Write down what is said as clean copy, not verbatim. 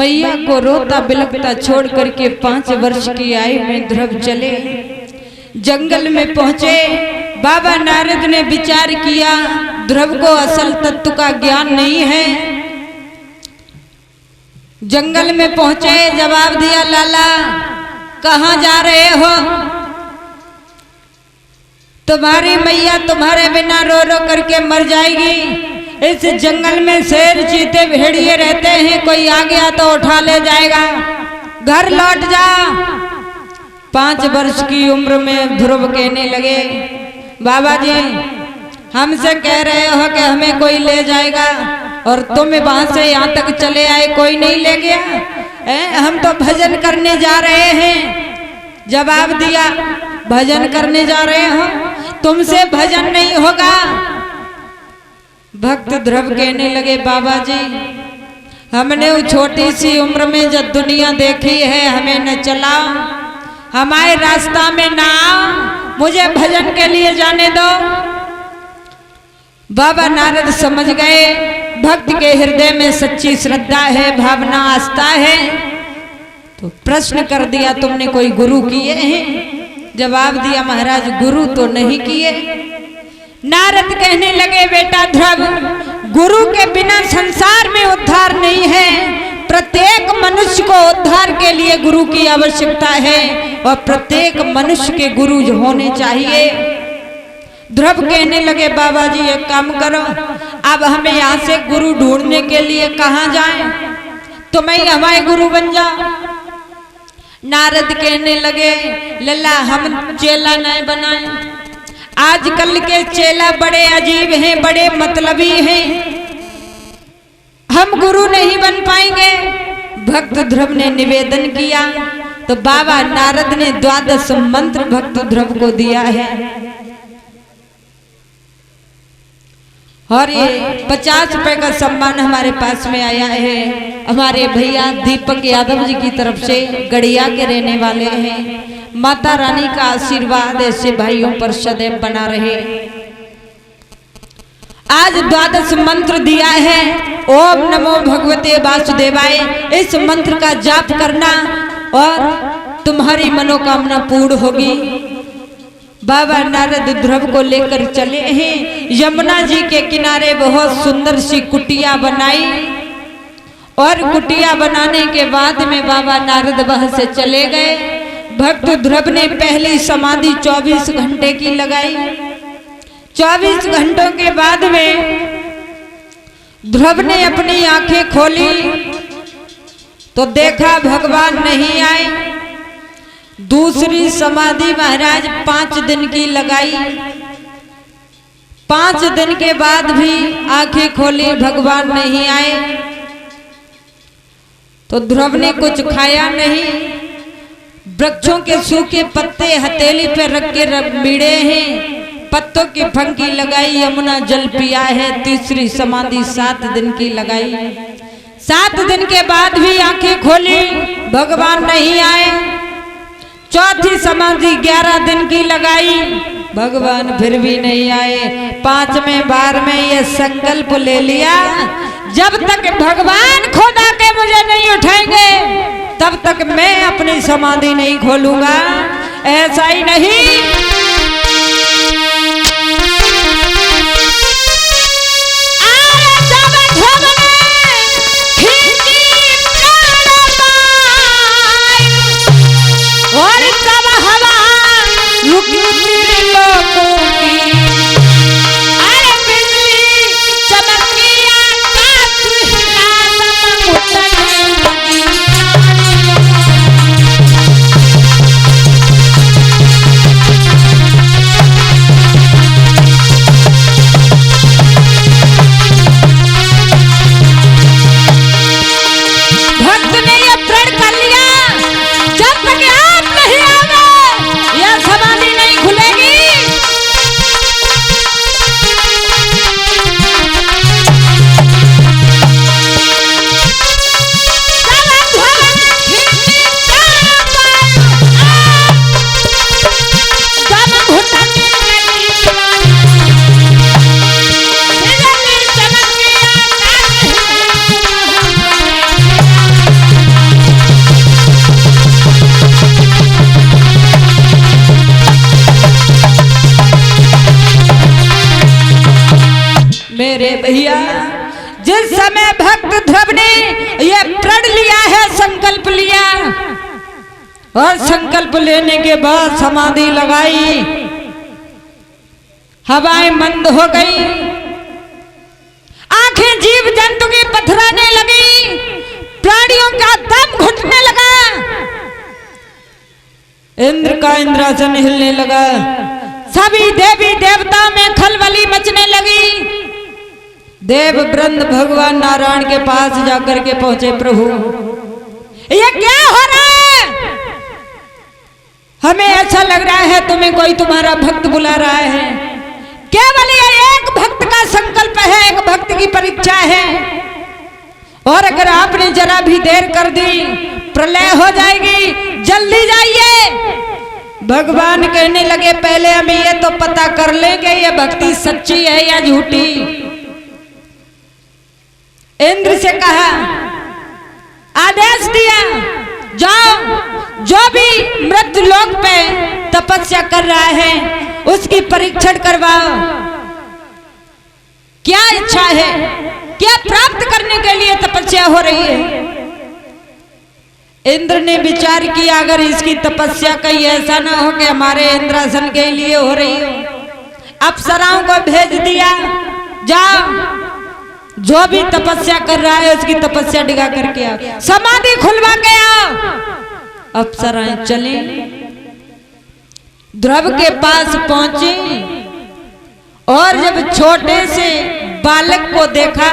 मैया को रोता बिलखता छोड़ करके 5 वर्ष की आयु में ध्रुव चले जंगल में पहुंचे। बाबा नारद ने विचार किया ध्रुव को असल तत्व का ज्ञान नहीं है। जंगल में पहुंचे, जवाब दिया लाला कहाँ जा रहे हो? तुम्हारी मैया तुम्हारे बिना रो रो करके मर जाएगी। इस जंगल में शेर चीते भेड़िए रहते हैं, कोई आ गया तो उठा ले जाएगा, घर लौट जा। 5 वर्ष की उम्र में ध्रुव कहने लगे बाबा जी हमसे कह रहे हो कि हमें कोई ले जाएगा और तुम वहां से यहाँ तक चले आए, कोई नहीं ले गया। हम तो भजन करने जा रहे हैं। जवाब दिया भजन करने जा रहे हो, तुमसे भजन नहीं होगा। भक्त ध्रुव कहने लगे बाबा जी हमने वो छोटी सी उम्र में जब दुनिया देखी है, हमें न चलाओ, हमारे रास्ता में ना आओ, मुझे भजन के लिए जाने दो। बाबा नारद समझ गए भक्त के हृदय में सच्ची श्रद्धा है, भावना आस्था है, तो प्रश्न कर दिया तुमने कोई गुरु किए हैं? जवाब दिया महाराज गुरु तो नहीं किए। नारद कहने लगे बेटा ध्रुव गुरु के बिना संसार में उद्धार नहीं है। प्रत्येक मनुष्य को उद्धार के लिए गुरु की आवश्यकता है और प्रत्येक मनुष्य के गुरु होने चाहिए। ध्रुव कहने लगे बाबा जी एक काम करो, अब हमें यहाँ से गुरु ढूंढने के लिए कहाँ जाएं? तुम ही हमारे गुरु बन जाओ। नारद कहने लगे लल्ला हम चेला नहीं बनाए, आजकल के चेला बड़े अजीब हैं, बड़े मतलबी हैं, हम गुरु नहीं बन पाएंगे। भक्त ध्रुव ने निवेदन किया तो बाबा नारद ने 12 मंत्र भक्त ध्रुव को दिया है और ये 50 रुपए का सम्मान हमारे पास में आया है। हमारे भैया दीपक यादव जी की तरफ से, गड़िया के रहने वाले हैं। माता रानी का आशीर्वाद ऐसे भाइयों पर सदैव बना रहे। आज 12 मंत्र दिया है। ओम नमो भगवते वासुदेवाय, इस मंत्र का जाप करना और तुम्हारी मनोकामना पूर्ण होगी। बाबा नारद ध्रुव को लेकर चले हैं। यमुना जी के किनारे बहुत सुंदर सी कुटिया बनाई और कुटिया बनाने के बाद में बाबा नारद वहां से चले गए। भक्त ध्रुव ने पहली समाधि 24 घंटे की लगाई। 24 घंटों के बाद में ध्रुव ने अपनी आंखें खोली तो देखा भगवान नहीं आए। दूसरी समाधि महाराज 5 दिन की लगाई। 5 दिन के बाद भी आंखें खोली, भगवान नहीं आए। तो ध्रुव ने कुछ खाया नहीं, वृक्षों के सूखे पत्ते हथेली पे रख के बीड़े हैं, पत्तों की फंकी लगाई, यमुना जल पिया है। तीसरी समाधि 7 दिन की लगाई। 7 दिन के बाद भी आंखें खोली, भगवान नहीं आए। चौथी समाधि 11 दिन की लगाई, भगवान फिर भी नहीं आए। 5वें बार में ये संकल्प ले लिया जब तक भगवान खुद आके मुझे नहीं उठाएंगे तब तक मैं अपनी समाधि नहीं खोलूंगा। ऐसा ही नहीं, और सब हवा रुकी लोगों की, अरे बिजली चमकी आकाश हिला उतरने लगी। मेरे भैया, जिस समय भक्त ध्रुव ने ये प्रण लिया है, संकल्प लिया, और संकल्प लेने के बाद समाधि लगाई, हवाएं मंद हो गई, आंखें जीव जंतु की पथराने लगी, प्राणियों का दम घुटने लगा, इंद्र का इंद्रासन हिलने लगा, सभी देवी देवता में खलबली मचने लगी। देव वृंद भगवान नारायण के पास जाकर के पहुंचे, प्रभु ये क्या हो रहा है? हमें ऐसा लग रहा है तुम्हें कोई तुम्हारा भक्त बुला रहा है। केवल ये एक भक्त का संकल्प है, एक भक्त की परीक्षा है, और अगर आपने जरा भी देर कर दी प्रलय हो जाएगी, जल्दी जाइए। भगवान कहने लगे पहले हम ये तो पता कर लेंगे ये भक्ति सच्ची है या झूठी। इंद्र से कहा, आदेश दिया, जाओ जो भी मृत्यु लोक पे तपस्या कर रहा है उसकी परीक्षण करवाओ, क्या इच्छा है, क्या प्राप्त करने के लिए तपस्या हो रही है। इंद्र ने विचार किया, अगर इसकी तपस्या कहीं ऐसा ना हो कि हमारे इंद्रासन के लिए हो रही हो, अप्सराओं को भेज दिया, जाओ जो भी तपस्या कर रहा है उसकी तपस्या डिगा करके आओ, समाधि खुलवा के आओ। अप्सराएं चली, ध्रुव के पास पहुंची, और जब छोटे से बालक को देखा